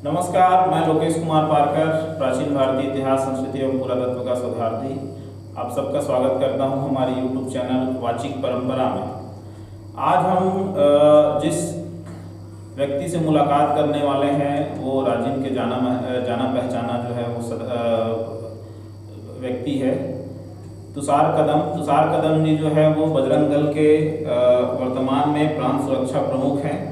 नमस्कार, मैं लोकेश कुमार पारकर, प्राचीन भारतीय इतिहास, संस्कृति एवं पुरातत्व का शोधार्थी। आप सबका स्वागत करता हूं हमारे YouTube चैनल वाचिक परंपरा में। आज हम जिस व्यक्ति से मुलाकात करने वाले हैं वो राजिम के जाना पहचाना जो है वो व्यक्ति है तुषार कदम जी जो है वो बजरंग दल के वर्तमान में प्रांत सुरक्षा प्रमुख हैं।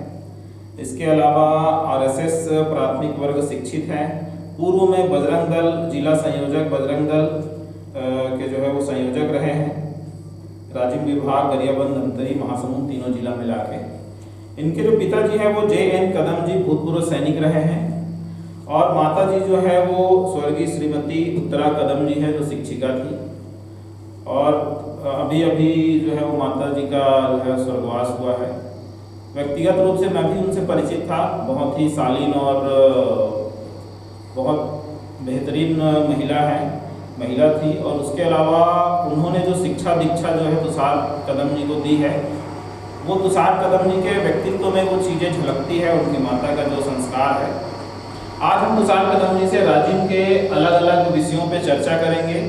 इसके अलावा आरएसएस प्राथमिक वर्ग शिक्षित हैं। पूर्व में बजरंग दल जिला संयोजक, बजरंग दल के जो है वो संयोजक रहे हैं। राजिम विभाग, गरियाबंद, धमतरी, महासमुंद तीनों जिला मिला के। इनके जो पिताजी हैं वो जे.एन. कदम जी भूतपूर्व सैनिक रहे हैं और माता जी जो है वो स्वर्गीय श्रीमती उत्तरा कदम जी है जो शिक्षिका थी। और अभी जो है वो माता जी का जो है स्वर्गवास हुआ है। व्यक्तिगत रूप से मैं भी उनसे परिचित था। बहुत ही शालीन और बहुत बेहतरीन महिला थी। और उसके अलावा उन्होंने जो शिक्षा दीक्षा जो है तुषार कदम जी को दी है, वो तुषार कदम जी के व्यक्तित्व में वो चीज़ें झलकती है, उनकी माता का जो संस्कार है। आज हम तुषार कदम जी से राजिम के अलग अलग विषयों पे चर्चा करेंगे।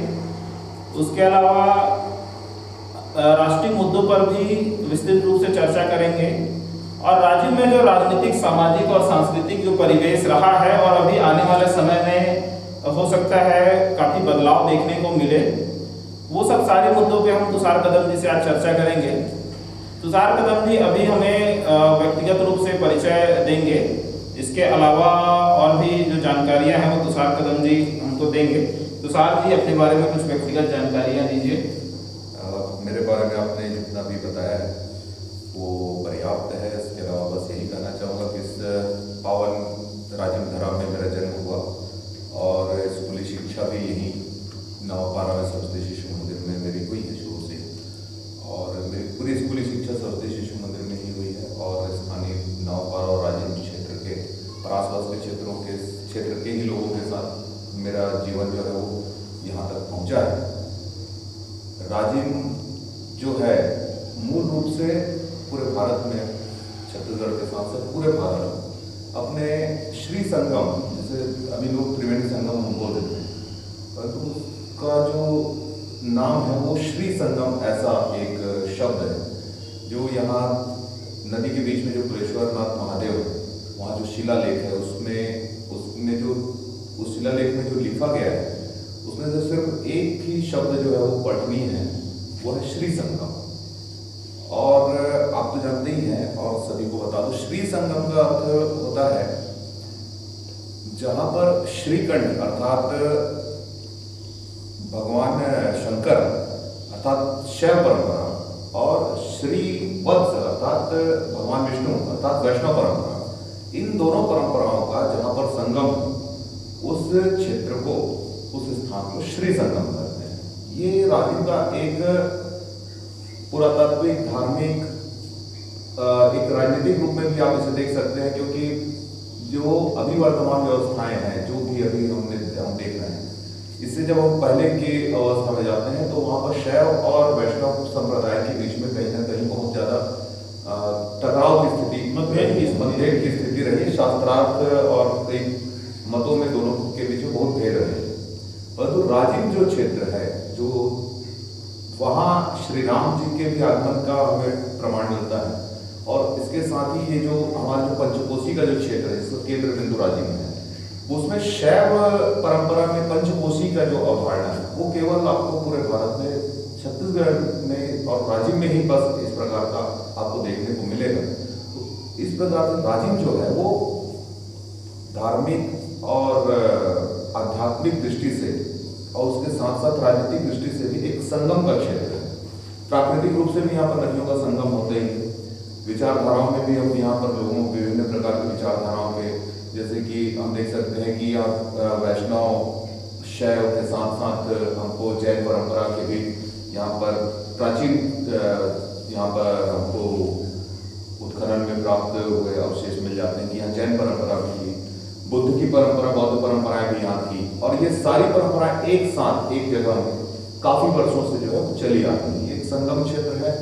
उसके अलावा राष्ट्रीय मुद्दों पर भी विस्तृत रूप से चर्चा करेंगे और राजिम में जो राजनीतिक, सामाजिक और सांस्कृतिक जो परिवेश रहा है और अभी आने वाले समय में हो सकता है काफ़ी बदलाव देखने को मिले, वो सब सारे मुद्दों पे हम तुषार कदम जी से आज चर्चा करेंगे। तुषार कदम जी अभी हमें व्यक्तिगत रूप से परिचय देंगे। इसके अलावा और भी जो जानकारियां हैं वो तुषार कदम जी हमको देंगे। तुषार जी अपने बारे में कुछ व्यक्तिगत जानकारियां दीजिए। मेरे बारे में आपने जितना भी बताया है वो पर्याप्त है। इसके अलावा बस यही कहना चाहूँगा कि इस पावन राजिम धरा में मेरा जन्म हुआ और स्कूली शिक्षा भी यहीं नवापारा में सरस्वती शिशु मंदिर में मेरी हुई है शुरू से। और मेरी पूरी स्कूली शिक्षा सरस्वती शिशु मंदिर में ही हुई है और स्थानीय नवापारा और राजिम क्षेत्र के और आसपास के क्षेत्र के ही लोगों के साथ मेरा जीवन जो है वो यहाँ तक पहुँचा है। राजिम जो है मूल रूप से पूरे भारत में, छत्तीसगढ़ के साथ साथ पूरे भारत अपने श्री संगम, जैसे अभी लोग त्रिवेणी संगम हम बोल देते हैं, परंतु उसका जो नाम है वो श्री संगम ऐसा एक शब्द है जो यहाँ नदी के बीच में जो कुलेश्वरनाथ महादेव है, वहाँ जो शिलालेख है उसमें जो उस शिलालेख में जो लिखा गया है उसमें से सिर्फ एक ही शब्द जो है वो पठनीय है, वो है श्री संगम। और आप तो जानते ही हैं और सभी को बता दो, श्री संगम का अर्थ होता है जहां पर श्रीकंठ अर्थात भगवान शंकर अर्थात शैव परंपरा और श्री वत्स अर्थात भगवान विष्णु अर्थात वैष्णव परंपरा, इन दोनों परंपराओं का जहां पर संगम, उस क्षेत्र को, उस स्थान को श्री संगम कहते हैं। ये राजिम का एक पुरातात्विक, धार्मिक, एक राजनीतिक रूप में भी आप इसे देख सकते हैं, क्योंकि जो अभी वर्तमान व्यवस्थाएं हैं जो भी अभी हम देख रहे हैं, इससे जब हम पहले की अवस्था में जाते हैं तो वहाँ पर शैव और वैष्णव संप्रदाय के बीच में कहीं ना कहीं बहुत ज्यादा टकराव की स्थिति, मतभेद की स्थिति रही। शास्त्रार्थ और कई मतों में दोनों के बीच में बहुत भेद रहे। परंतु राजिम जो क्षेत्र है, जो वहाँ श्री राम जी के भी आगमन का हमें प्रमाण मिलता है और इसके साथ ही ये जो हमारा जो पंचकोशी का जो क्षेत्र है जिसका केंद्र बिंदु राजिम है, उसमें शैव परंपरा में पंचकोशी का जो अवधारणा है वो केवल आपको पूरे भारत में, छत्तीसगढ़ में और राजिम में ही बस इस प्रकार का आपको देखने को मिलेगा। तो इस प्रकार से राजिम जो है वो धार्मिक और आध्यात्मिक दृष्टि से और उसके साथ साथ राजनीतिक दृष्टि से भी एक संगम का क्षेत्र है। प्राकृतिक रूप से भी यहाँ पर नदियों का संगम होते ही, विचारधाराओं में भी हम यहाँ पर लोगों को विभिन्न प्रकार की विचारधाराओं के, जैसे कि हम देख सकते हैं कि आप वैष्णव शैव के साथ साथ हमको जैन परंपरा के भी यहाँ पर प्राचीन यहाँ पर हमको उत्खनन में प्राप्त हुए अवशेष मिल जाते हैं कि यहाँ जैन परंपरा भी, बुद्ध की परंपरा, बौद्ध परंपराएं भी यहाँ थी। और ये सारी परंपराएं एक साथ एक जगह में काफी वर्षों से जो है चली आती है। एक संगम क्षेत्र है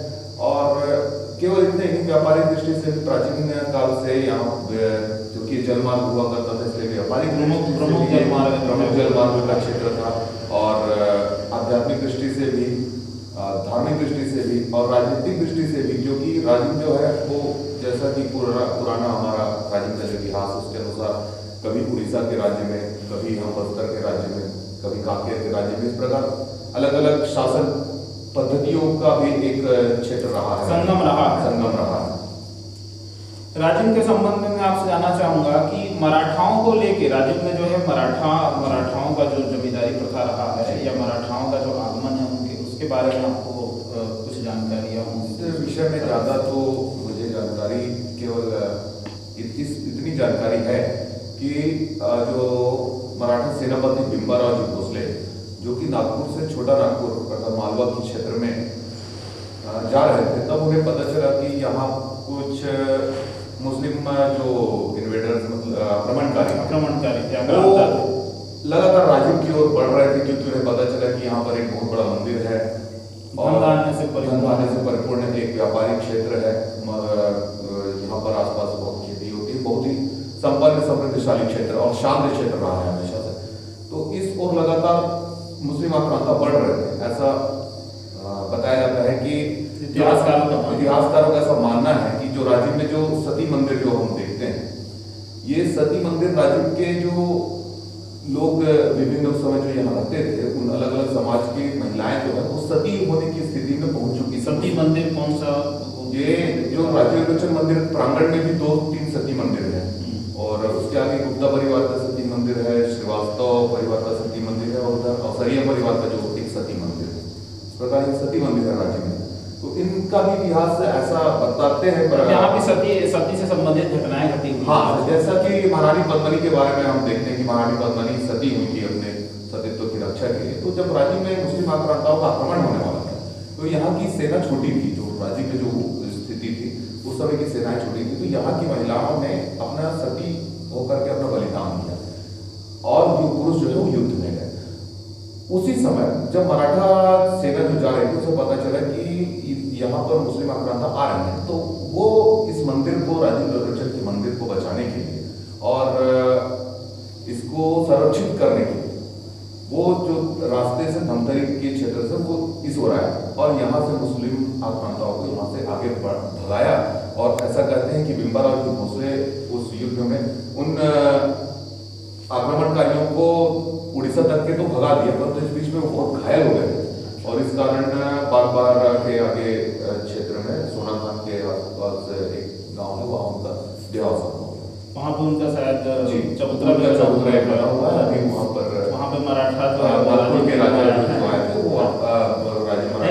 और केवल इतने ही व्यापारिक दृष्टि से भी प्राचीन काल से यहाँ क्योंकि जलमार्ग हुआ करता था, इसलिए व्यापारिक प्रमुख जलमार्ग का क्षेत्र था। और आध्यात्मिक दृष्टि से भी, धार्मिक दृष्टि से भी और राजनीतिक दृष्टि से भी, क्योंकि राजिम जो है वो जैसा कि पुराना हमारा राजिम का जो इतिहास, उसके अनुसार कभी उड़ीसा के राज्य में, कभी हम बस्तर के राज्य में, कभी कांकेर के राज्य में, इस प्रकार अलग अलग शासन पद्धतियों का भी एक क्षेत्र रहा है, संगम रहा है। राजिम के संबंध में मैं आपसे जानना चाहूंगा कि मराठाओं को लेके राजिम में जो है मराठाओं का जो जमींदारी प्रथा रहा है या मराठाओं का जो आगमन है उनके, उसके बारे में आपको कुछ जानकारियाँ हों? इस विषय में ज़्यादा तो मुझे जानकारी केवल इतनी जानकारी है कि जो मराठा सेनापति बिंबाराव जी भोसले, जो कि नागपुर से छोटा नागपुर अर्थात मालवा के क्षेत्र में जा रहे थे, तब उन्हें पता चला कि यहाँ कुछ मुस्लिम जो इन्वेडर्स मतलब आक्रमणकारी वो लगातार राजिम की ओर बढ़ रहे थे, क्योंकि उन्हें पता चला कि यहाँ पर एक बहुत बड़ा मंदिर है और धन आने से परिपूर्ण एक व्यापारिक क्षेत्र है। यहाँ पर आसपास बहुत खेती होती है, बहुत ही संपन्न समृद्धशाली क्षेत्र और शांत क्षेत्र रहा है हमेशा से। तो इस ओर लगातार मुस्लिम आक्रांता बढ़ रहे थे, ऐसा बताया जाता है कि इतिहासकारों का ऐसा मानना है कि जो राजिम में जो सती मंदिर जो हम देखते हैं, ये सती मंदिर राजिम के जो लोग विभिन्न उस समय जो यहाँ रहते थे, उन अलग अलग समाज की महिलाएं जो है वो सती होने की स्थिति में पहुंच चुकी। सती मंदिर कौन सा? ये जो राजीवलोचन मंदिर प्रांगण में भी 2-3 सती मंदिर है, और उसके आगे गुप्ता परिवार का सती मंदिर है, श्रीवास्तव परिवार का सती मंदिर है, और उधर औसरिया परिवार का जो एक सती मंदिर है। इस प्रकार ये सती मंदिर है राज्य में। तो इनका भी इतिहास ऐसा बताते हैं, पर यहाँ भी सती से संबंधित घटनाएं घटी हुई। हाँ, जैसा कि महारानी पद्मिनी के बारे में हम देखते हैं कि महारानी पद्मिनी सती हुई थी अपने सतीत्व की रक्षा के लिए। तो जब राज्य में मुस्लिम आक्रांताओं का आक्रमण होने वाला था, तो यहाँ की सेना छोटी थी, जो राज्य में जो स्थिति थी उस समय की सेनाएं छोटी थी, तो यहाँ की महिलाओं ने अपना सती होकर के अपना बलिदान दिया और जो पुरुष जो है वो युद्ध में गए। उसी समय जब मराठा सेना जो जा रही थी, उसे पता चला कि यहाँ पर मुस्लिम आक्रांता आ रहे हैं, तो वो इस मंदिर को, राजीवलोचन के मंदिर को बचाने के लिए और इसको संरक्षित करने के लिए वो जो रास्ते से धमतरी के क्षेत्र से वो इस ओर आया और यहाँ से मुस्लिम आक्रांताओं को यहाँ से आगे भगाया। और ऐसा कहते हैं कि बिंबाराव जी भोसले उस युद्ध में उन आक्रमणकारियों को उड़ीसा तक के तो भगा दिया, पर तो इस बीच में वो बहुत घायल हो गए और इस कारण बार के आगे क्षेत्र में सोनाखान के आसपास एक गांव है, वहाँ उनका देहावसान हो गया। वहाँ पे उनका शायद चबूतरा बना हुआ है अभी वहाँ पे मराठा जो नागपुर के राजा जो आए थे वो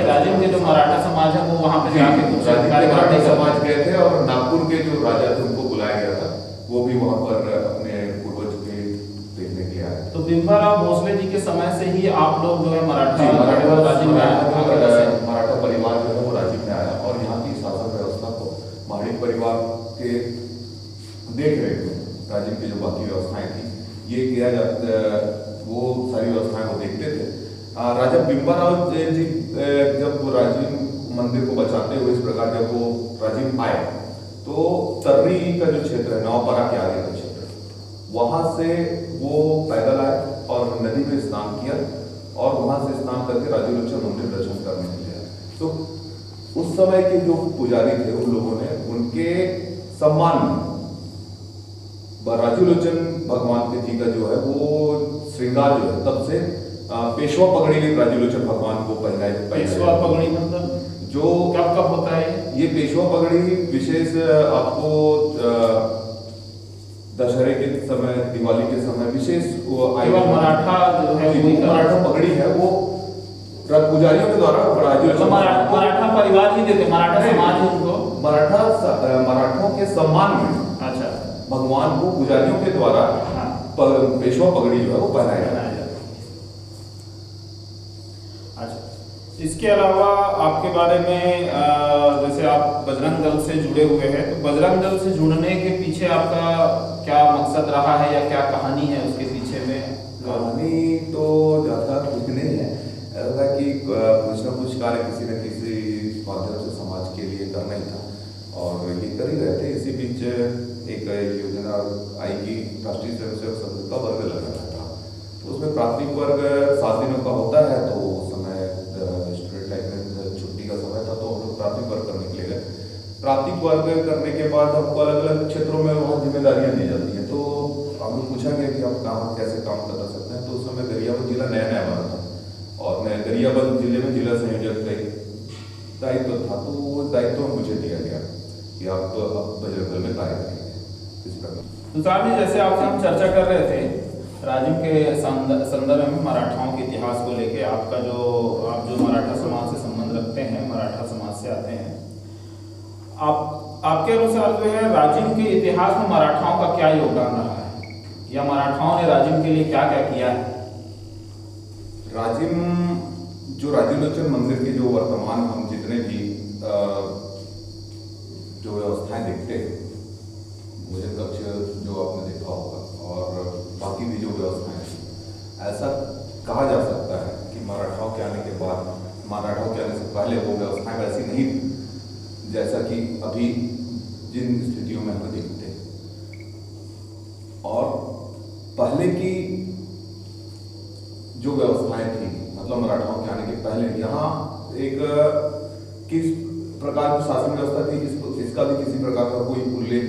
राजिम के जो मराठा समाज है वो वहाँ पे मराठा समाज गए थे और नागपुर के जो राजा थे उनको बुलाया गया था, वो भी वहाँ पर अपने पूर्वज के देखने के लिए आए। तो बिंबाराव भोसले जी के समय से ही आप लोग जो है मराठा परिवार जो है वो राजिम में आया और यहाँ की शासन व्यवस्था को महाड़िक परिवार के देख रहे थे। राजिम की जो बाकी व्यवस्थाएं थी ये किया जाता, वो सारी व्यवस्थाएं वो देखते थे। राजा बिंबाराव जी जब राजिम मंदिर को बचाते हुए इस प्रकार जब वो राजिम आए, तो तर्री का जो क्षेत्र है, नवापरा के आगे का क्षेत्र, वहां से वो पैदल आए और नदी में स्नान किया और वहां से स्नान करके राजीवलोचन मंदिर दर्शन करने के लिए आए। तो उस समय के जो पुजारी थे उन लोगों ने उनके सम्मान में राजीवलोचन भगवान के जी का जो है वो श्रृंगार जो है तब से पेशवा पगड़ी राजीवलोचन भगवान को पहनाए। पेशवा पगड़ी मतलब जो कब होता है ये पेशवा पगड़ी विशेष आपको दशहरे के समय, दिवाली के समय विशेष मराठा जो है मराठा पगड़ी है वो रथ पुजारियों के द्वारा मराठा परिवार ही देते, मराठा समाज उनको मराठों के सम्मान में अच्छा भगवान को पुजारियों के द्वारा पेशवा पगड़ी जो है वो पहनाया जाता है। अच्छा, इसके अलावा आपके बारे में जैसे आप बजरंग दल से जुड़े हुए हैं, तो बजरंग दल से जुड़ने के पीछे आपका क्या मकसद रहा है या क्या कहानी है उसके पीछे में? कहानी तो ज़्यादा कुछ नहीं है, ऐसा कि कुछ ना कुछ कार्य किसी न किसी माध्यम से समाज के लिए करना ही था। और ये कर ही रहे थे। इसी बीच एक योजना आई कि राष्ट्रीय स्वयंसेवक संघ का वर्ग लगाना था। तो उसमें प्राथमिक वर्ग 7 दिनों का होता है, तो उस समय स्टूडेंट लाइफ में छुट्टी का समय था, तो हम लोग प्राथमिक वर्ग करने के लिए गए। प्राथमिक वर्ग करने के बाद हमको अलग अलग क्षेत्रों में वहाँ जिम्मेदारियाँ दी जाती हैं। तो हमको पूछा गया कि आप कहाँ कैसे काम कर सकते हैं। तो उस समय गरियाबंद जिला नया नया बना था और मैं गरियाबंद जिले में जिला संयोजक का दायित्व था। तो वो दायित्व मुझे दिया गया कि आप बजरंग दल में कार्य करेंगे इस प्रकार। तो साहब जी, जैसे आपसे हम चर्चा कर रहे थे राजिम के संदर्भ में मराठाओं के इतिहास को लेके, आपका आप जो मराठा समाज से संबंध रखते हैं, मराठा समाज से आते हैं, आपके अनुसार जो है राजिम के इतिहास में मराठाओं का क्या योगदान रहा है, या मराठाओं ने राजिम के लिए क्या क्या किया है? राजिम जो राजिलोचन मंदिर के जो वर्तमान हम जितने भी जो व्यवस्थाएं देखते हैं, भोजन कक्ष जो आपने देखा होगा और बाकी भी जो व्यवस्थाएं, ऐसा कहा जा सकता है कि मराठाओं के आने के बाद, मराठाओं के आने से पहले वो व्यवस्थाएं वैसी नहीं थी जैसा कि अभी जिन स्थितियों में हमें दिखते हैं। और पहले की जो व्यवस्थाएं थी, मतलब मराठाओं के आने के पहले यहाँ एक किस प्रकार की शासन व्यवस्था थी, इसका भी किसी प्रकार का कोई उल्लेख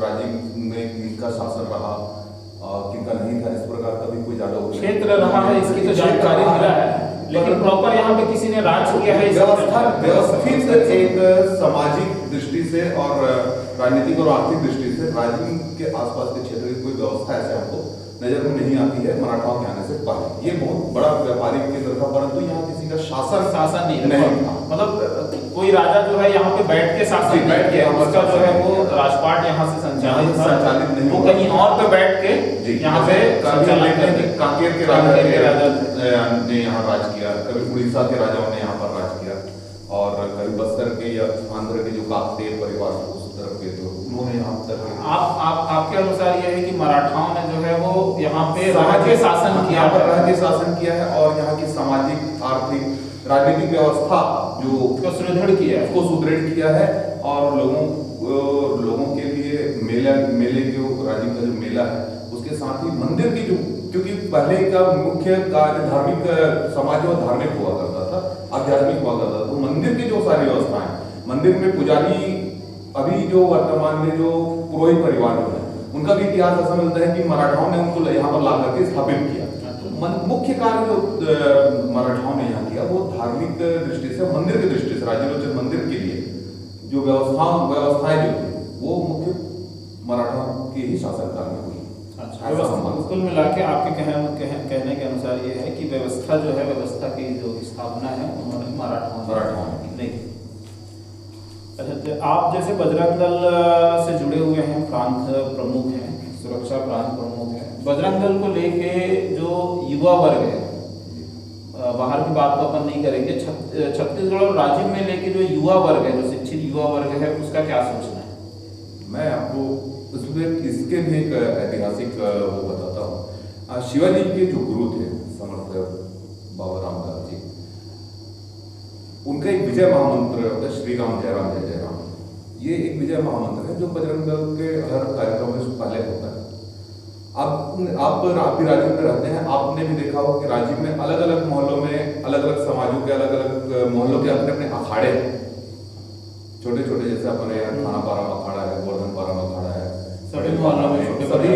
राजिम में किनका शासन रहा, किनका नहीं था, इस प्रकार का भी कोई ज्यादा क्षेत्र रहा है, इसकी तो जानकारी मिला है, लेकिन प्रॉपर यहाँ पे किसी ने राज किया है, व्यवस्थित एक सामाजिक दृष्टि से और राजनीतिक और आर्थिक दृष्टि से राजिम के आसपास के क्षेत्र की कोई व्यवस्था ऐसे हमको नजर में नहीं आती है मराठाओं के आने से पहले। ये बहुत बड़ा व्यापारिक केंद्र था, परंतु यहाँ किसी का शासन नहीं था। मतलब कोई राजा जो है यहाँ पे बैठ के शासन बैठ के उसका जो है वो राजपाट यहाँ से संचालित नहीं, वो कहीं और पे बैठ के यहाँ पे कांकेर के राजा ने यहाँ राज किया, कभी उड़ीसा के राजाओं ने यहाँ पर राज किया, और कभी बस्तर के या आंध्र के जो काकतीय परिवार उस तरफ के, तो उन्होंने यहाँ तक आपके अनुसार ये है कि मराठाओं ने जो है वो यहाँ पे रह के शासन किया, रह के शासन किया है, और यहाँ की सामाजिक आर्थिक राजनीतिक व्यवस्था जो सुदृढ़ किया है, उसको सुदृढ़ किया है। और लोगों के लिए मेले जो राजिम का जो मेला है, उसके साथ ही मंदिर की जो, क्योंकि पहले का मुख्य कार्य धार्मिक समाज और धार्मिक हुआ करता था, आध्यात्मिक हुआ करता था, तो मंदिर की जो सारी व्यवस्थाएं, मंदिर में पुजारी, अभी जो वर्तमान में जो पुरोहित परिवार जो है, उनका भी इतिहास ऐसा मिलता है कि मराठाओं ने उनको यहाँ पर ला करके स्थापित किया। मुख्य कार्य जो मराठाओं ने यहाँ किया वो धार्मिक दृष्टि से, मंदिर की दृष्टि से, राजिलोचन मंदिर के लिए जो व्यवस्थाएं जो थी वो मुख्य मराठाओं के ही शासनकाल में हुई। कुल मिला के आपके कहने के अनुसार ये है कि व्यवस्था जो है, व्यवस्था की जो स्थापना है उन्होंने मराठाओं ने की। अच्छा, आप जैसे बजरंग दल से जुड़े हुए हैं, प्रांत प्रमुख हैं, सुरक्षा प्रांत प्रमुख हैं, बजरंग दल को लेके जो युवा वर्ग है, बाहर की बात तो अपन नहीं करेंगे, छत्तीसगढ़ और राज्य में लेके जो युवा वर्ग है, जो शिक्षित युवा वर्ग है, उसका क्या सोचना है? मैं आपको उसमें इसके भी एक ऐतिहासिक वो बताता हूँ। शिवाजी के जो गुरु थे समर्थ बाबा रामदास जी, उनका एक विजय महामंत्र होता है, श्री राम जय राम जय जय राम। ये एक विजय महामंत्र है जो बजरंग दल के हर कार्यक्रम में पहले होता है। आप भी राज्य में रहते हैं, आपने भी देखा होगा कि राज्य में अलग अलग मोहल्लों में, अलग अलग समाजों के अलग अलग मोहल्लों के अपने अपने अखाड़े, छोटे छोटे, जैसे अपने थाना पारा में अखाड़ा है, गोवर्धन पारा में अखाड़ा है, सभी मोहल्लों में सभी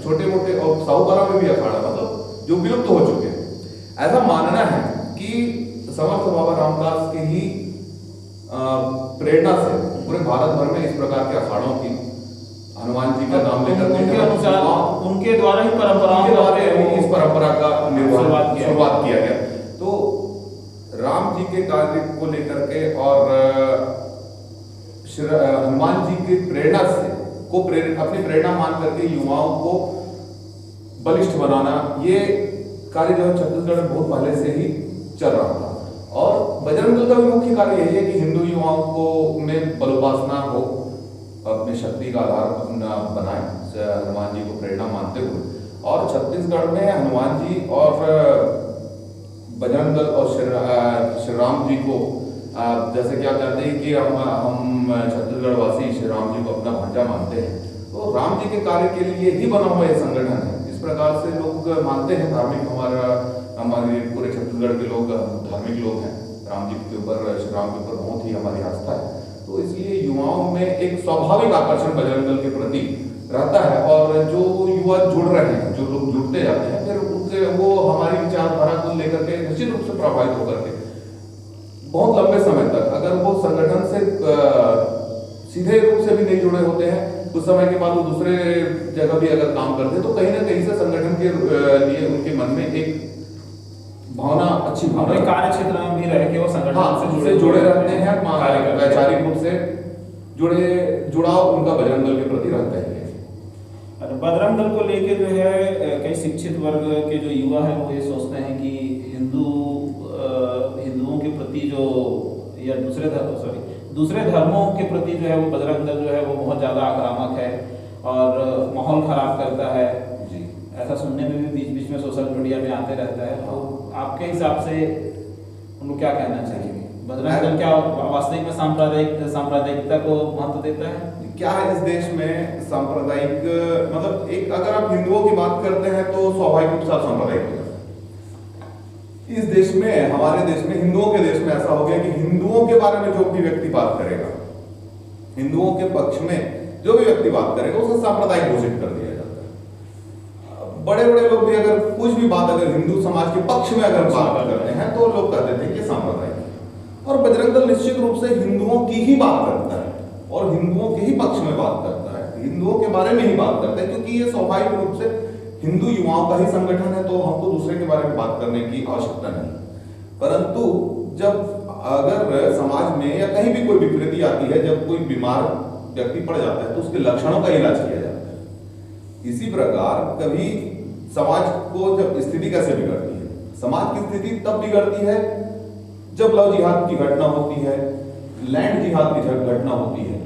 छोटे मोटे, और साहूपारा में भी अखाड़ा, मतलब जो विलुप्त हो चुके हैं। ऐसा मानना है कि समर्थ बाबा रामदास के ही प्रेरणा से पूरे भारत भर में इस प्रकार के अखाड़ों की, हनुमान जी का नाम लेकर उनके अनुसार, उनके द्वारा ही परंपराओं के द्वारा इस परंपरा का शुरुआत किया गया। तो राम जी के कार्य को लेकर के और हनुमान जी की प्रेरणा से अपनी प्रेरणा मान करके युवाओं को बलिष्ठ बनाना, ये कार्य जो है छत्तीसगढ़ में बहुत पहले से ही चल रहा था। और बजरंग दल का भी मुख्य कार्य यही है कि हिंदू युवाओं को में बलोपासना हो, अपनी शक्ति का आधार बनाए, हनुमान जी को प्रेरणा मानते हुए। और छत्तीसगढ़ में हनुमान जी और बजरंग दल और श्री राम जी को जैसे कि आप जानते हैं कि हम छत्तीसगढ़ वासी श्री राम जी को अपना भांजा मानते हैं, तो राम जी के कार्य के लिए ही बना हुआ ये संगठन है। इस प्रकार से लोग मानते हैं, धार्मिक हमारे पूरे छत्तीसगढ़ के लोग धार्मिक लोग हैं, राम जी के ऊपर, श्री राम के ऊपर बहुत ही हमारी आस्था है। तो इसलिए युवाओं में एक स्वाभाविक आकर्षण बजरंग दल के प्रति रहता है, और जो युवा जुड़ रहे हैं, जो लोग जुड़ते जाते हैं, फिर उनसे वो हमारी विचारधारा को लेकर के निश्चित रूप से प्रभावित होकर के बहुत लंबे समय तक, अगर वो संगठन से सीधे रूप से भी नहीं जुड़े होते हैं, कुछ समय के बाद वो दूसरे जगह भी अगर काम करते हैं, तो कहीं ना कहीं से संगठन के लिए उनके मन में एक भावना, अच्छी भावना, कार्य क्षेत्र में भी रह के वो संगठन से जुड़े रहते हैं, वैचारिक रूप से जुड़ाव उनका बजरंग दल के प्रति रहता है। बजरंग दल को लेके जो है कई शिक्षित वर्ग के जो युवा हैं वो ये सोचते हैं कि हिंदुओं के प्रति जो, या दूसरे धर्मों के प्रति जो है वो बजरंग दल जो है वो बहुत ज़्यादा आक्रामक है और माहौल खराब करता है जी। ऐसा सुनने में भी बीच बीच में सोशल मीडिया में आते रहता है। तो आपके हिसाब से उनको क्या कहना चाहिए? बजरंग दल क्या वास्तविक में सांप्रदायिकता को महत्व देता है? क्या है इस देश में सांप्रदायिक, मतलब एक अगर आप हिंदुओं की बात करते हैं तो स्वाभाविक रूप से आप सांप्रदायिक हो जाते हैं। इस देश में, हमारे देश में, हिंदुओं के देश में ऐसा हो गया कि हिंदुओं के बारे में जो भी व्यक्ति बात करेगा, हिंदुओं के पक्ष में जो भी व्यक्ति बात करेगा, उसे सांप्रदायिक घोषित कर दिया जाता है। बड़े बड़े लोग भी अगर कुछ भी बात अगर हिंदू समाज के पक्ष में अगर बात करते हैं तो लोग कहते थे कि सांप्रदायिक है। और बजरंग दल निश्चित रूप से हिंदुओं की ही बात करता है और हिंदुओं के ही पक्ष में बात करता है, हिंदुओं के बारे में ही बात करता है, क्योंकि ये स्वाभाविक रूप से हिंदू युवाओं का ही संगठन है, तो हमको दूसरे के बारे में बात करने की आवश्यकता नहीं। परंतु जब अगर समाज में या कहीं भी कोई विकृति आती है, जब कोई बीमार व्यक्ति पड़ जाता है तो उसके लक्षणों का इलाज किया जाता है। इसी प्रकार कभी समाज को जब स्थिति कैसे बिगड़ती है, समाज की स्थिति तब बिगड़ती है जब लव जिहाद की घटना होती है, लैंड जिहाद की घटना होती है,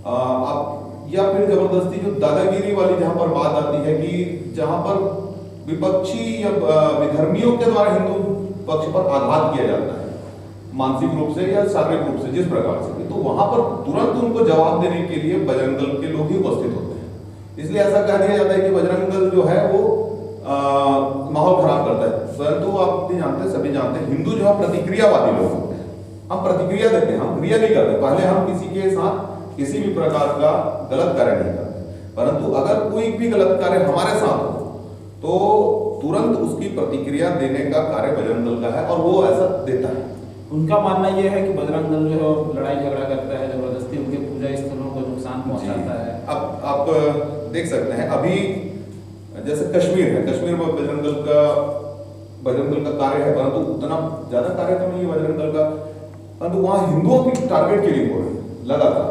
आप या फिर जबरदस्ती जो दादागिरी वाली जहां पर बात आती है कि जहां पर विपक्षी या विधर्मियों के द्वारा हिंदू पक्ष पर आघात किया जाता है, मानसिक रूप से या शारीरिक रूप से, जिस प्रकार से, तो वहां पर तुरंत उनको जवाब देने के लिए बजरंग दल के लोग ही उपस्थित होते हैं। इसलिए ऐसा कह दिया जाता है कि बजरंग दल जो है वो माहौल खराब करता है। परंतु आप भी जानते, सभी जानते हैं, हिंदू जो है प्रतिक्रियावादी लोग होते हैं। हम प्रतिक्रिया देते हैं, हम क्रिया नहीं करते। पहले हम किसी के साथ किसी भी प्रकार का गलत कार्य नहीं करते, परंतु अगर कोई भी गलत कार्य हमारे साथ हो तो तुरंत उसकी प्रतिक्रिया देने का कार्य बजरंग दल का है और वो ऐसा देता है। उनका मानना यह है कि बजरंग दल जो है लड़ाई झगड़ा करता है, जबरदस्ती उनके पूजा स्थलों को नुकसान पहुंचाता है। अब आप देख सकते हैं, अभी जैसे कश्मीर है, कश्मीर में बजरंग दल का कार्य है, परंतु उतना ज्यादा कार्य तो नहीं है बजरंग दल का, परंतु वहां हिंदुओं की टारगेट किलिंग हो रही है लगातार।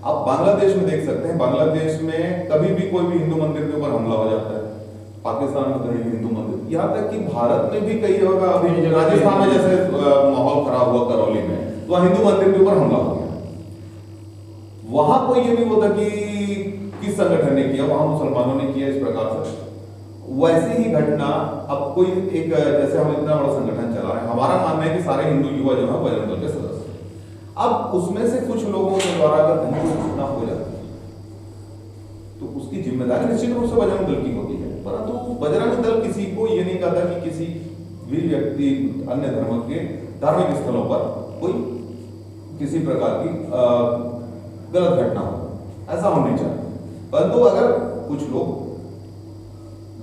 आप बांग्लादेश में देख सकते हैं, बांग्लादेश में कभी भी कोई भी हिंदू मंदिर के ऊपर हमला हो जाता है, पाकिस्तान में कहीं हिंदू मंदिर, यहाँ तक कि भारत में भी कई जगह, अभी राजस्थान में जैसे माहौल खराब हुआ करौली में, तो वहाँ हिंदू मंदिर के ऊपर हमला हो गया। वहां कोई ये नहीं होता कि किस संगठन ने किया, वहां मुसलमानों ने किया, इस प्रकार से। वैसे ही घटना अब कोई एक, जैसे हम इतना बड़ा संगठन चला रहे हैं, हमारा मानना है कि सारे हिंदू युवा जो है बजरंग दल के सदस्य, अब उसमें से कुछ लोगों के द्वारा अगर कहीं कोई घटना हो जाती है तो उसकी जिम्मेदारी निश्चित रूप से बजरंग दल की होती है। परंतु बजरंग दल किसी को ये नहीं कहता कि किसी भी व्यक्ति अन्य धर्म के धार्मिक स्थलों पर कोई किसी प्रकार की गलत घटना हो, ऐसा होना नहीं चाहिए। परंतु अगर कुछ लोग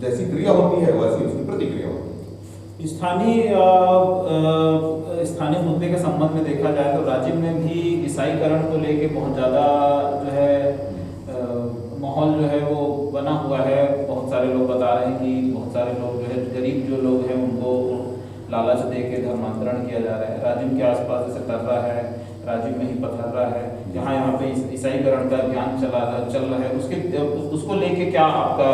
जैसी क्रिया होती है वैसी उसकी प्रतिक्रिया होती है। स्थानीय मुद्दे के संबंध में देखा जाए तो राज्य में भी ईसाईकरण को लेके बहुत ज़्यादा जो है माहौल जो है वो बना हुआ है। बहुत सारे लोग बता रहे हैं कि बहुत सारे लोग जो है, गरीब जो लोग हैं उनको लालच दे के धर्मांतरण किया जा रहा है। राज्य के आसपास जैसे कर रहा है, राज्य में ही पथर रहा है, यहाँ पे ईसाईकरण का अभियान चल रहा है, उसको लेके क्या आपका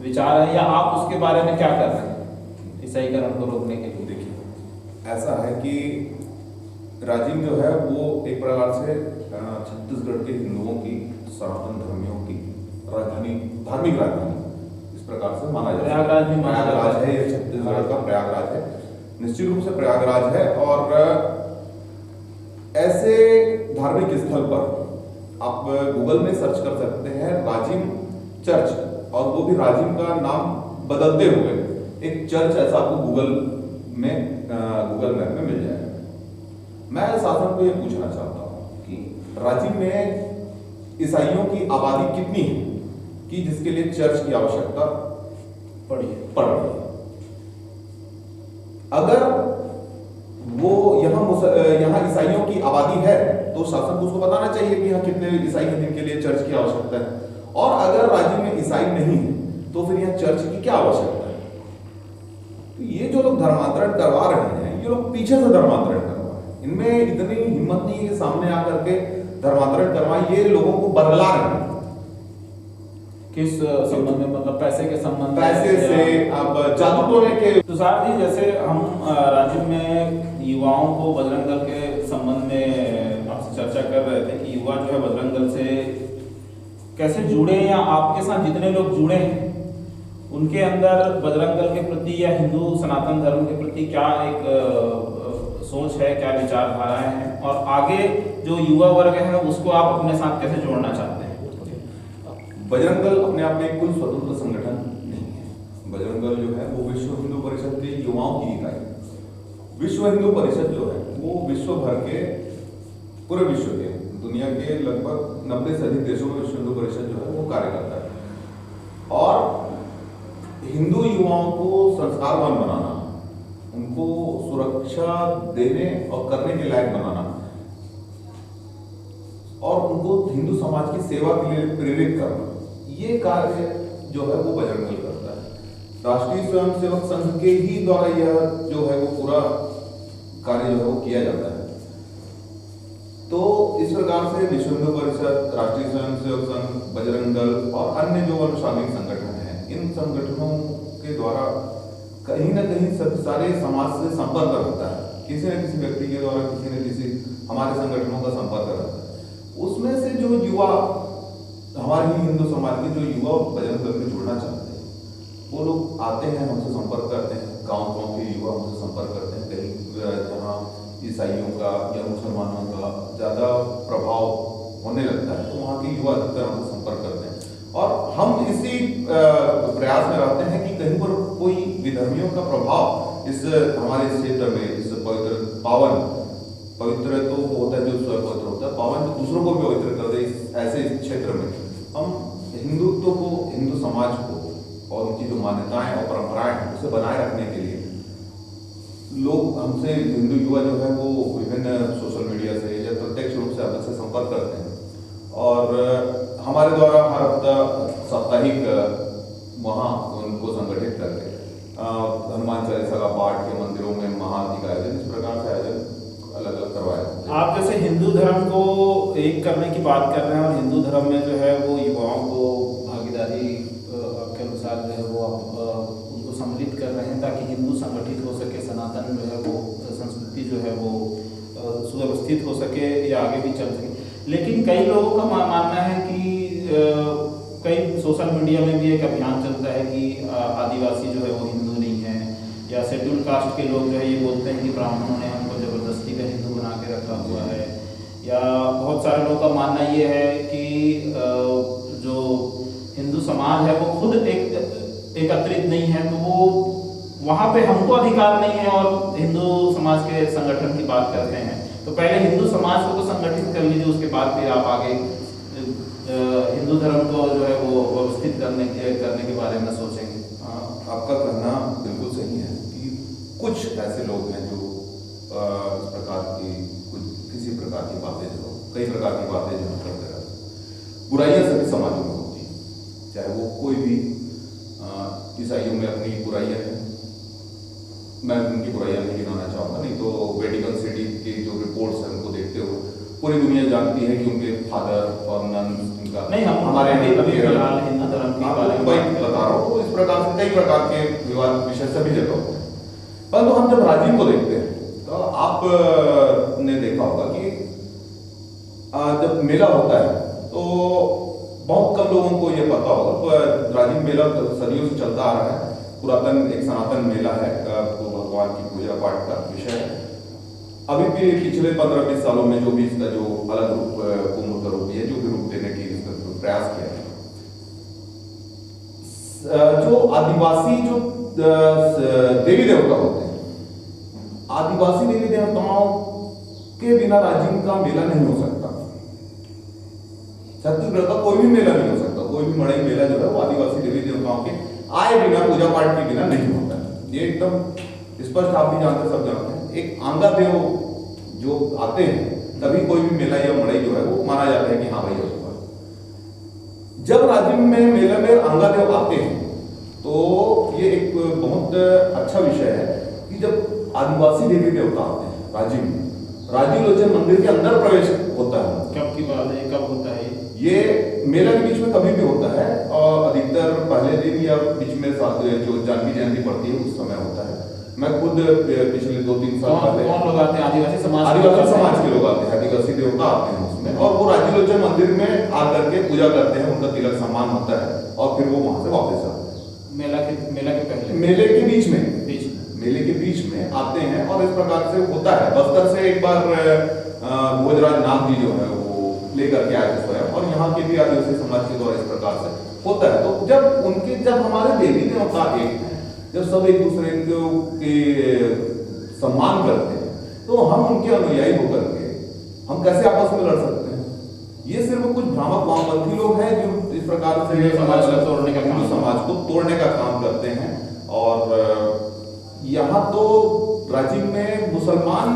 विचार है, या आप उसके बारे में क्या कर रहे हैं ईसाईकरण को रोकने के लिए? देखिए, ऐसा है कि राजिम जो है वो एक प्रकार से छत्तीसगढ़ के हिंदुओं की, सनातन धर्मियों की राजधानी, धार्मिक राजधानी इस प्रकार से माना जाता है। प्रयागराज है, ये छत्तीसगढ़ का प्रयागराज है, निश्चित रूप से प्रयागराज है। और ऐसे धार्मिक स्थल पर आप गूगल में सर्च कर सकते हैं राजिम चर्च, और वो भी राजिम का नाम बदलते हुए एक चर्च ऐसा आपको गूगल मैप में मिल जाएगा। मैं शासन को ये पूछना चाहता हूँ कि राजिम में ईसाइयों की आबादी कितनी है कि जिसके लिए चर्च की आवश्यकता पड़ रही है। अगर वो यहाँ ईसाइयों की आबादी है तो शासन को उसको बताना चाहिए कि यहाँ कितने ईसाई हैं जिनके लिए चर्च की आवश्यकता है, और अगर राज्य में ईसाई नहीं है तो फिर यहाँ चर्च की क्या आवश्यकता है। तो ये जो लोग धर्मांतरण करवा रहे हैं, ये लोग पीछे से धर्मांतरण करवा रहे हैं, इनमें इतनी हिम्मत नहीं है कि सामने आकर के धर्मांतरण करवाएं। ये लोगों को बरगला रहे हैं। किस संबंध में? मतलब पैसे के संबंध में, पैसे से, अब जादू टोने के। तुषार जी, जैसे हम राज्य में युवाओं को बजरंग दल के संबंध में आपसे चर्चा कर रहे थे कि युवा जो है बजरंग दल से कैसे जुड़े, या आपके साथ जितने लोग जुड़े हैं उनके अंदर बजरंग दल के प्रति या हिंदू सनातन धर्म के प्रति क्या एक सोच है, क्या विचारधाराएं हैं, और आगे जो युवा वर्ग है उसको आप अपने साथ कैसे जोड़ना चाहते हैं? बजरंग दल अपने आप में कोई स्वतंत्र संगठन नहीं है। बजरंग दल जो है वो विश्व हिंदू परिषद के युवाओं की इकाई। विश्व हिंदू परिषद जो है वो विश्व भर के, पूरे विश्व के, दुनिया के लगभग 90 से अधिक देशों में विश्व हिंदू परिषद जो है वो कार्य करता है, और हिंदू युवाओं को संस्कारवान बनाना, उनको सुरक्षा देने और करने के लायक बनाना, और उनको हिंदू समाज की सेवा के लिए प्रेरित करना, ये कार्य जो है वो बजरंग दल करता है। राष्ट्रीय स्वयंसेवक संघ के ही द्वारा यह जो है वो पूरा कार्य जो है वो किया जाता है। तो इस प्रकार से विश्व हिंदू परिषद, राष्ट्रीय स्वयंसेवक संघ, बजरंग दल और अन्य जो अनुषांगिक संगठन हैं, इन संगठनों के द्वारा कहीं ना कहीं सब सारे समाज से संपर्क रहता है। किसी न किसी व्यक्ति के द्वारा किसी न किसी हमारे संगठनों का संपर्क रहता है। उसमें से जो युवा, हमारे ही हिंदू समाज के जो युवा बजरंग दल में जुड़ना चाहते हैं, वो लोग आते हैं, हमसे संपर्क करते हैं। गांव के युवा हमसे संपर्क करते हैं। कहीं जहाँ ईसाइयों का या मुसलमानों का ज़्यादा प्रभाव होने लगता है तो वहाँ के युवा अधिकतर हमसे संपर्क करते हैं, और हम इसी प्रयास में रहते हैं कि कहीं पर कोई विधर्मियों का प्रभाव इस हमारे क्षेत्र में, इस पवित्र तो होता है जो स्वयं पवित्र होता है, पावन जो दूसरों को भी पवित्र कर दे, ऐसे क्षेत्र में हम हिंदुत्व को, हिंदू समाज को और उनकी जो मान्यताएं और परंपराएं हैं उसे बनाए रखने के लिए लोग हमसे, हिंदू युवा जो है वो विभिन्न सोशल मीडिया से या प्रत्यक्ष रूप से हमसे संपर्क करते हैं, और हमारे द्वारा हर हफ्ता साप्ताहिक वहाँ उनको संगठित करके हनुमान चालीसा का पाठ के मंदिरों में महाआरती का आयोजन, इस प्रकार से आयोजन अलग अलग करवाया। आप जैसे हिंदू धर्म को एक करने की बात कर रहे हैं, और हिंदू धर्म में जो है वो युवाओं को भागीदारी के अनुसार जो है वो आप उनको सम्मिलित कर रहे हैं ताकि हिंदू संगठित हो सके, सनातन जो है वो संस्कृति जो है वो सुव्यवस्थित हो सके या आगे भी चल सके। लेकिन कई लोगों का मानना है कि कई सोशल मीडिया में भी एक अभियान चलता है कि आदिवासी जो है वो हिंदू नहीं है, या शेड्यूल कास्ट के लोग जो है ये बोलते हैं कि ब्राह्मणों ने हमको जबरदस्ती का हिंदू बना के रखा हुआ है, या बहुत सारे लोगों का मानना ये है कि जो हिंदू समाज है वो खुद एकत्रित नहीं है, तो वो वहाँ पे हमको अधिकार नहीं है, और हिंदू समाज के संगठन की बात करते हैं। तो पहले हिंदू समाज को तो संगठित कर लीजिए, उसके बाद फिर आप आगे हिंदू धर्म को जो है वो व्यवस्थित करने के बारे में सोचेंगे। आपका कहना बिल्कुल सही है कि कुछ ऐसे लोग हैं जो इस प्रकार की किसी प्रकार की बातें, जो कई प्रकार की बातें जो करते रहते हैं। बुराइयां सभी समाजों में होती हैं, चाहे वो कोई भी, ईसाइयों में अपनी बुराइयां हैं, मैं उनकी बुराइयां नहीं गिनाना चाहूँगा, नहीं तो वेटिकन सिटी की जो रिपोर्ट्स हैं उनको देखते हुए पूरी दुनिया जानती है कि उनके फादर और नन उनका नहीं, हम हमारे फिलहाल हिंदू धर्म के बारे में बता रहा हूँ। इस प्रकार से कई प्रकार के विवाद विषय सभी जगह होते हैं, परंतु हम जब राजिम को देखते हैं तो आपने देखा होगा कि जब मेला होता है तो बहुत कम लोगों को ये पता होगा। राजिम मेला सदियों से चलता आ रहा है, पुरातन एक सनातन मेला है, तो भगवान की पूजा पाठ का विषय है। अभी भी पिछले 15-20 सालों में जो भी इसका जो अलग रूप कुंभ का रूप है, जो भी रूप देने की प्रयास किया है, जो आदिवासी जो देवी देवता होते हैं, आदिवासी देवी देवताओं के बिना राजिम का मेला नहीं हो सकता। छत्तीसगढ़ का कोई भी मेला नहीं हो सकता, कोई भी मड़ई मेला जो है वो आदिवासी देवी देवताओं के आए बिना, पूजा पाठ के बिना नहीं होता है। ये एकदम स्पष्ट आप भी जानते, सब जानते हैं। एक आंगा देव जो आते हैं तभी कोई भी मेला या मड़ई जो है वो माना जाता है कि हाँ भाई होगा। जब राजिम में मेले में आंगा देव आते हैं तो ये एक बहुत अच्छा विषय है कि जब आदिवासी देवी देवता आते हैं राजीव लोचन मंदिर के अंदर प्रवेश होता है। कब की बात है, कब होता है ये मेला के बीच में कभी भी होता है, और अधिकतर पहले दिन या बीच में जो जानकी जयंती पड़ती है उस समय होता है। मैं खुद पिछले 2-3 साल पहले, कौन लोग आते हैं? आदिवासी समाज के लोग आते हैं, आदिवासी देवता आते हैं उसमें, और वो राजीव लोचन मंदिर में आकर के पूजा करते हैं, उनका तिलक सम्मान होता है और फिर वो वहां से वापस आते हैं। मेला के पहले, मेले के बीच में मेले के बीच में आते हैं, और इस प्रकार से होता है। बस्तर से एक बार भोजराज नाथ जी जो है वो लेकर के आए थे स्वयं, और यहाँ के भी आदिवासी समाज के द्वारा इस प्रकार से होता है। तो जब हमारे देवी देवता एक हैं, जब सब एक दूसरे के सम्मान करते हैं, तो हम उनके अनुयायी होकर के हम कैसे आपस में लड़ सकते हैं? ये सिर्फ कुछ भ्रामक वामपंथी लोग हैं जो इस प्रकार से समाज को तोड़ने का हिंदू समाज को तोड़ने का काम करते हैं। और यहाँ तो राजिम में मुसलमानों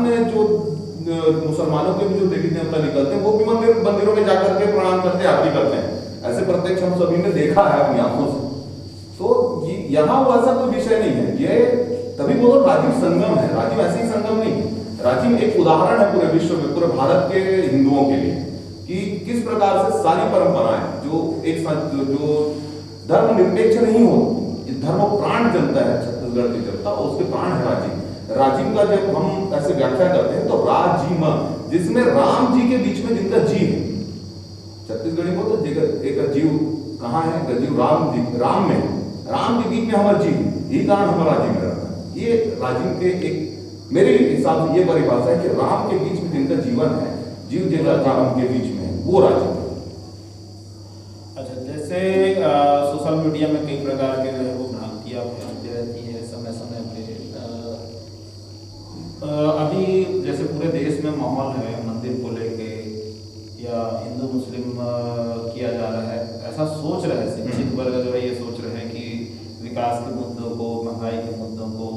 के भी जो देवी देवता निकलते हैं वो भी मंदिरों में जाकर के प्रणाम करते, आरती करते हैं। ऐसे प्रत्यक्ष हम सभी ने देखा है अपनी आंखों से। तो यहाँ वो ऐसा कोई विषय नहीं है। ये तभी बोलो राजिम संगम है। राजिम ऐसे ही संगम नहीं है, राजिम एक उदाहरण है पूरे विश्व में, पूरे भारत के हिंदुओं के लिए, कि किस प्रकार से सारी परंपराएं जो एक साथ जो धर्मनिरपेक्ष नहीं हो, धर्म प्राण जनता है छत्तीसगढ़ की जनता, उसके प्राण है राजिम। राजिम का जब हम ऐसे व्याख्या करते हैं तो राजिम, जिसमें राम जी के बीच में जिनका जी है, छत्तीसगढ़ी को तो एक जीव कहाँ है? जीव राम में, राम के बीच में हमारा जीव, यही कारण हमारा राजिम रहता है। ये राजिम के एक मेरे हिसाब से ये परिभाषा है कि राम के बीच में जिनका जीवन है, जीव जगह राम के बीच में, वो राजिम। अच्छा, जैसे सोशल मीडिया में कई प्रकार के जो है वो भ्रांतियाँ फैलती रहती है समय समय पे। अभी जैसे पूरे देश में माहौल है मंदिर को लेके, या हिंदू मुस्लिम किया जा रहा है, ऐसा सोच रहे हैं शिक्षित वर्ग जो है, ये सोच रहे हैं कि विकास के मुद्दों को, महंगाई के मुद्दों को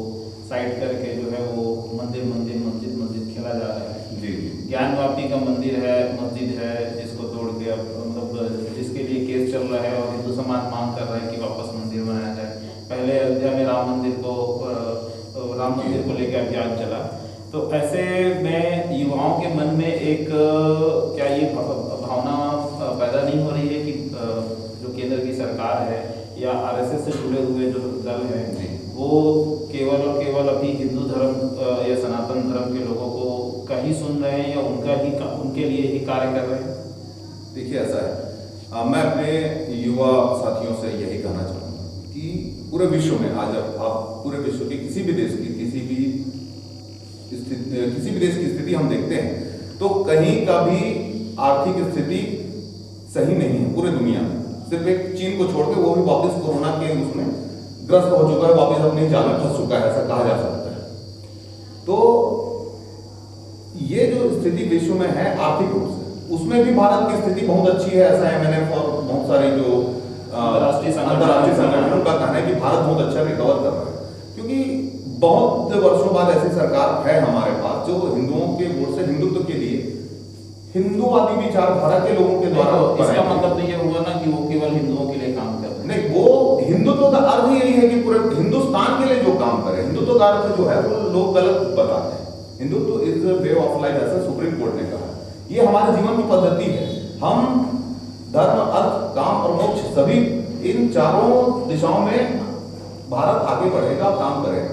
साइड करके जो है वो मस्जिद खेला जा रहा है। जी, ज्ञानवापी का मंदिर है, मस्जिद है, जिसको तोड़ के मतलब जिसके लिए केस चल रहा है, और हिंदू समाज मांग कर रहा है कि वापस मंदिर बनाया जाए। पहले अयोध्या में राम मंदिर को लेकर अभियान चला। तो ऐसे में युवाओं के मन में एक क्या ये भावना पैदा नहीं हो रही है कि जो केंद्र की सरकार है या आरएसएस से जुड़े हुए जो दल हैं वो केवल और केवल अभी हिंदू धर्म या सनातन धर्म के लोगों को कहीं सुन रहे हैं, या उनके लिए ही कार्य कर रहे हैं? देखिए, ऐसा है, मैं अपने युवा साथियों से यही कहना चाहूँगा कि पूरे विश्व में आज आप पूरे विश्व के किसी भी देश की स्थिति हम देखते हैं तो कहीं का भी आर्थिक स्थिति सही नहीं है पूरे दुनिया में। सिर्फ एक चीन को छोड़ के, वो भी वापस कोरोना के उसमें ग्रस्त हो चुका है, वापस अपने जाल में फंस चुका है, ऐसा कहा जा सकता है। तो ये जो स्थिति विश्व में है आर्थिक रूप से, उसमें भी भारत की स्थिति बहुत अच्छी है। ऐसा MNF और बहुत सारे जो अंतर्राष्ट्रीय संगठन, उनका कहना है कि भारत बहुत अच्छा रिकवर कर रहा है, क्योंकि बहुत वर्षों बाद ऐसी सरकार है हमारे पास जो हिंदुओं के वोट से हिंदुत्व के लिए हिंदूवादी विचारधारा के लोगों के द्वारा। इसका मतलब नहीं ये हुआ ना कि वो केवल हिंदुओं के लिए काम कर रहे हैं। नहीं, वो हिंदुत्व का अर्थ यही है कि पूरे हिंदुस्तान के लिए जो काम करे। हिंदुत्व का अर्थ जो है वो लोग गलत बताते हैं। Hindutva is way of life, ऐसा सुप्रीम कोर्ट ने कहा। ये हमारे जीवन की पद्धति है। हम धर्म, अर्थ, काम और मोक्ष, सभी इन चारों दिशाओं में भारत आगे बढ़ेगा, काम करेगा,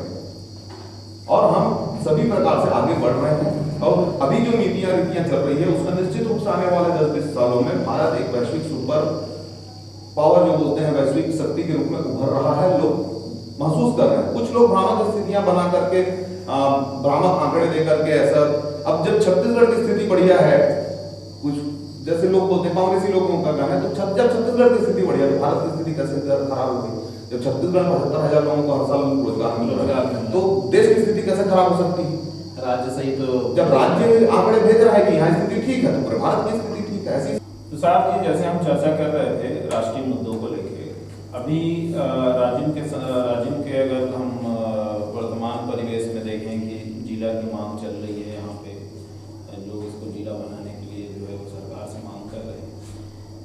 और हम सभी प्रकार से आगे बढ़ रहे हैं। और अभी जो नीतियां चल रही है उसका निश्चित रूप से आने वाले 10-20 सालों में भारत एक वैश्विक सुपर पावर जो बोलते हैं, वैश्विक शक्ति के रूप में उभर रहा है। लोग महसूस कर रहे हैं। कुछ लोग भ्रामक स्थितियां बना करके, भ्रामक आंकड़े दे करके ऐसा अब जब छत्तीसगढ़ की स्थिति बढ़िया है, कुछ जैसे लोग बोलते हैं, कांग्रेसी लोगों का कहना है, तो जब छत्तीसगढ़ की स्थिति बढ़िया तो भारत की स्थिति कैसे खराब होगी? जब छत्तीसगढ़ में 75,000 लोगों को हर साल रोजगार मिल रहा है तो देश की स्थिति कैसे खराब हो सकती है? राज्य सही तो जब राज्य आंकड़े भेज रहा है कि यहाँ स्थिति ठीक है तो पूरे भारत की स्थिति ठीक है। ऐसी तुषार जी, जैसे हम चर्चा कर रहे थे राष्ट्रीय मुद्दों को लेके, अभी राजिम के अगर हम वर्तमान परिवेश में देखें कि जिला की मांग चल रही है, यहाँ पे लोग इसको जिला बनाने के लिए जो है वो सरकार से मांग कर रहे हैं,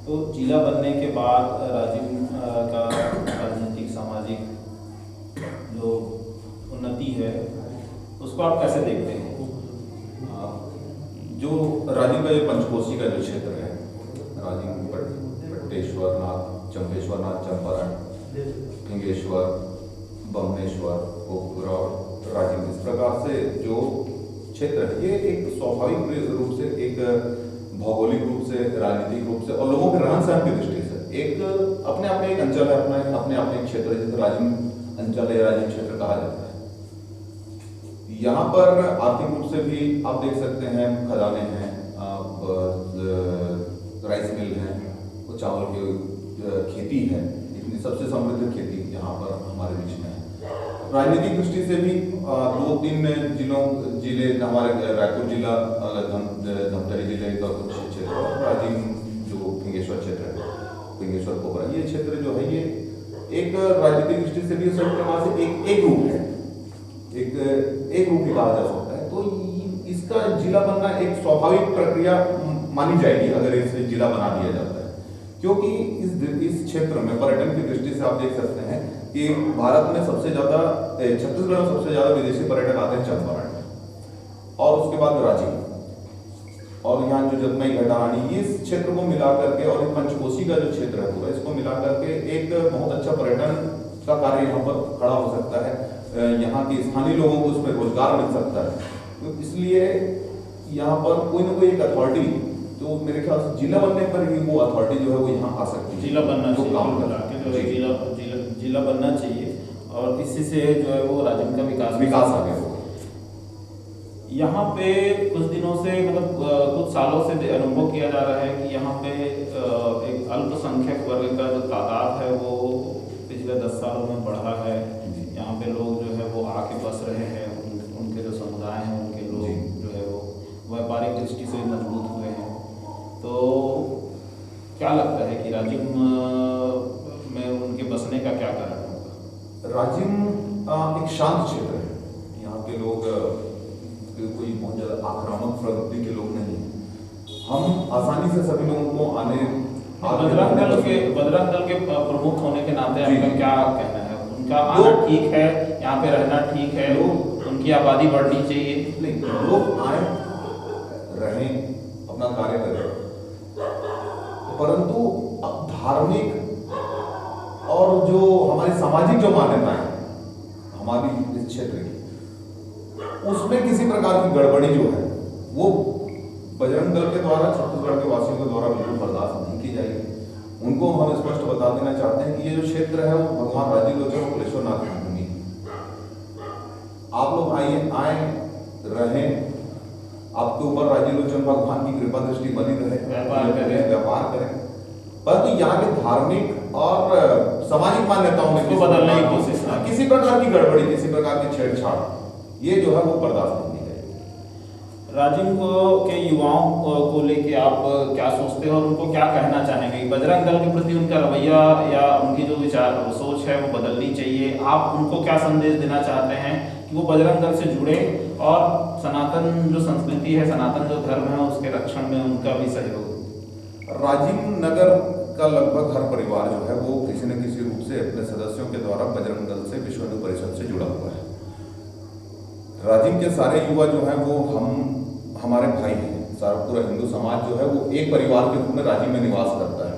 तो जिला बनने के बाद राजिम का राजनीतिक सामाजिक जो उन्नति है उसको आप कैसे देखते हैं? जो राजिम का जो पंचकोशी का जो क्षेत्र है, राजिम, बटेश्वर नाथ, चंपेश्वर नाथ, चंपारण, फिंगेश्वर, बमनेश्वर, गोपुरा और राजिम, इस प्रकार से जो क्षेत्र है ये एक स्वाभाविक रूप से, एक भौगोलिक रूप से, राजनीतिक रूप से और लोगों के रहन सहन की दृष्टि से एक अपने आप में एक अंचल है, अपने आप में एक क्षेत्र है जिसे राजिम अंचल या राजिम क्षेत्र कहा जाता है। यहाँ पर आर्थिक रूप से भी आप देख सकते हैं, खदानें हैं, राइस मिल है, चावल की खेती है, इतनी सबसे समृद्ध खेती यहाँ पर हमारे बीच में है। राजनीतिक दृष्टि से भी 2-3 जिले हमारे रायपुर जिला, धमतरी जिले का कुछ क्षेत्र, राजिम जो फिंगेश्वर क्षेत्र है, फिंगेश्वर कोबरा, ये क्षेत्र जो है ये एक राजनीतिक दृष्टि से भी समाज से एक रूप है, एक रूप ही कहा जा सकता है। तो इसका जिला बनना एक स्वाभाविक प्रक्रिया मानी जाएगी अगर इसे जिला बना दिया जाता है, क्योंकि इस क्षेत्र में पर्यटन की दृष्टि से आप देख सकते हैं कि भारत में सबसे ज्यादा, छत्तीसगढ़ में सबसे ज्यादा विदेशी पर्यटक आते हैं चंपारण और उसके बाद राजिम और यहाँ जो जतमई घटारानी, इस क्षेत्र को मिला करके और पंचकोशी का जो क्षेत्र है पूरा, इसको मिला करके एक बहुत अच्छा पर्यटन का कार्य यहाँ पर खड़ा हो सकता है। यहाँ के स्थानीय लोगों को उसमें रोजगार मिल सकता है, तो इसलिए यहाँ पर कोई ना कोई एक अथॉरिटी, तो मेरे ख्याल से जिला बनने पर ही वो अथॉरिटी जो है वो यहाँ आ सकती है, जिला बनना चाहिए, काम कर जिला बनना चाहिए और इसी से जो है वो राज्य का विकास आगे होगा। यहाँ पे कुछ दिनों से, मतलब कुछ सालों से अनुभव किया जा रहा है कि यहाँ पे एक अल्पसंख्यक वर्ग का जो तादाद है वो पिछले 10 सालों में बढ़ा है। यहाँ पे लोग जो है वो आके बस रहे हैं, उनके जो समुदाय हैं उनके लोग जो है वो व्यापारिक दृष्टि से मजबूत हुए हैं। तो क्या लगता है कि राजिम में उनके बसने का क्या कारण होगा? राजिम एक शांत क्षेत्र है, यहाँ के लोग कोई बहुत ज्यादा आक्रामक प्रवृत्ति के लोग नहीं हैं। हम आसानी से सभी लोगों को बजरंग दल के प्रमुख होने के नाते आपका क्या कहना है? उनका आना ठीक है, यहाँ पे रहना ठीक है, उनकी आबादी बढ़नी चाहिए? नहीं, लोग आए रहें, अपना कार्य करें, परंतु अब धार्मिक और जो हमारी सामाजिक जो मान्यताएं हमारी इस क्षेत्र की, उसमें किसी प्रकार की गड़बड़ी जो है वो बजरंग दल के द्वारा, छत्तीसगढ़ के वासियों के द्वारा बिल्कुल बर्दाश्त नहीं की जाएगी। उनको हम स्पष्ट बता देना चाहते हैं कि ये जो क्षेत्र है वो भगवान राजीलोचन और कुलेश्वर नाथ की भूमि है। आप लोग आए रहें, आपके ऊपर राजीलोचन भगवान की कृपा दृष्टि बनी रहे, व्यापार करें, परंतु यहाँ के धार्मिक और सामाजिक मान्यताओं में बदलने की कोशिश, किसी प्रकार की गड़बड़ी, किसी प्रकार की छेड़छाड़, ये जो है वो बर्दाश्त नहीं करेगी। राजिम के युवाओं को लेके आप क्या सोचते हो और उनको क्या कहना चाहेंगे? बजरंग दल के प्रति उनका रवैया या उनकी जो विचार सोच है वो बदलनी चाहिए। आप उनको क्या संदेश देना चाहते हैं कि वो बजरंग दल से जुड़े और सनातन जो संस्कृति है, सनातन जो धर्म है उसके रक्षण में उनका भी सहयोग? राजिम नगर का लगभग हर परिवार जो है वो किसी न किसी रूप से अपने सदस्यों के द्वारा बजरंग दल से, विश्व हिंदू परिषद से जुड़ा हुआ है। राजिम के सारे युवा जो हैं वो हमारे भाई हैं, सारा पूरा हिंदू समाज जो है वो एक परिवार के रूप में राजिम में निवास करता है।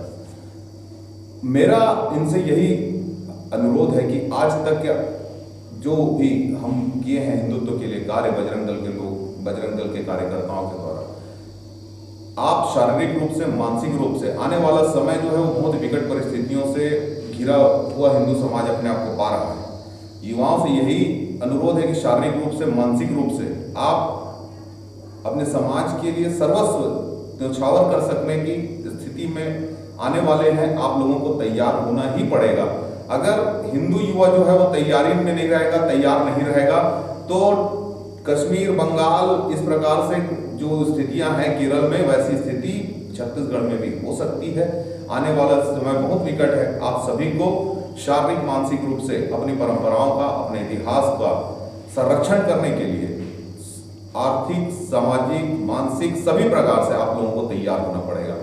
मेरा इनसे यही अनुरोध है कि आज तक जो भी हम किए हैं हिंदुत्व के लिए कार्य, बजरंग दल के लोग, बजरंग दल के कार्यकर्ताओं के द्वारा, आप शारीरिक रूप से, मानसिक रूप से, आने वाला समय जो है वो बहुत विकट परिस्थितियों से घिरा हुआ हिंदू समाज अपने आप को पा रहा है। युवाओं से यही अनुरोध है कि शारीरिक रूप से, मानसिक रूप से आप अपने समाज के लिए सर्वस्व न्यौछावर कर सकने की स्थिति में आने वाले हैं। आप लोगों को तैयार होना ही पड़ेगा। अगर हिंदू युवा जो है वो तैयारी में नहीं रहेगा, तैयार नहीं रहेगा, तो कश्मीर, बंगाल, इस प्रकार से जो स्थितियां हैं केरल में, वैसी स्थिति छत्तीसगढ़ में भी हो सकती है। आने वाला समय बहुत निकट है। आप सभी को शारीरिक मानसिक रूप से अपनी परंपराओं का, अपने इतिहास का संरक्षण करने के लिए आर्थिक, सामाजिक, मानसिक सभी प्रकार से आप लोगों को तैयार होना पड़ेगा।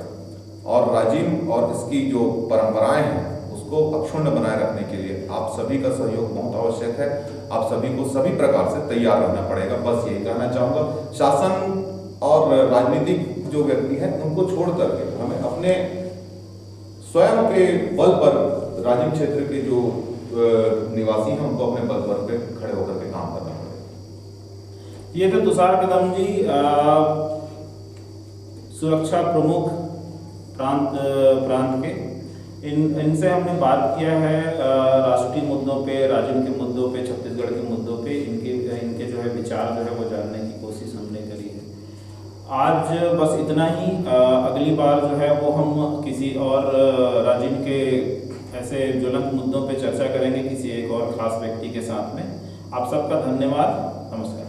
और राजिम और इसकी जो परंपराएं हैं उसको अक्षुण्ण बनाए रखने के लिए आप सभी का सहयोग बहुत आवश्यक है। आप सभी को सभी प्रकार से तैयार रहना पड़ेगा। बस यही कहना चाहूँगा। शासन और राजनीतिक जो व्यक्ति हैं उनको छोड़ करके हमें अपने स्वयं के बल पर राजिम क्षेत्र के जो निवासी हैं उनको अपने बल पर पे खड़े होकर के काम करना पड़ेगा। ये थे तुषार कदम जी, सुरक्षा प्रमुख प्रांत के। इनसे हमने बात किया है राष्ट्रीय मुद्दों पे, राजिम के मुद्दों पे, छत्तीसगढ़ के मुद्दों पे। इनके जो है विचार जो है वो जानने की कोशिश हमने करी है। आज बस इतना ही। अगली बार जो है वो हम किसी और राजिम के ऐसे ज्वलंत मुद्दों पे चर्चा करेंगे किसी एक और खास व्यक्ति के साथ में। आप सबका धन्यवाद। नमस्कार।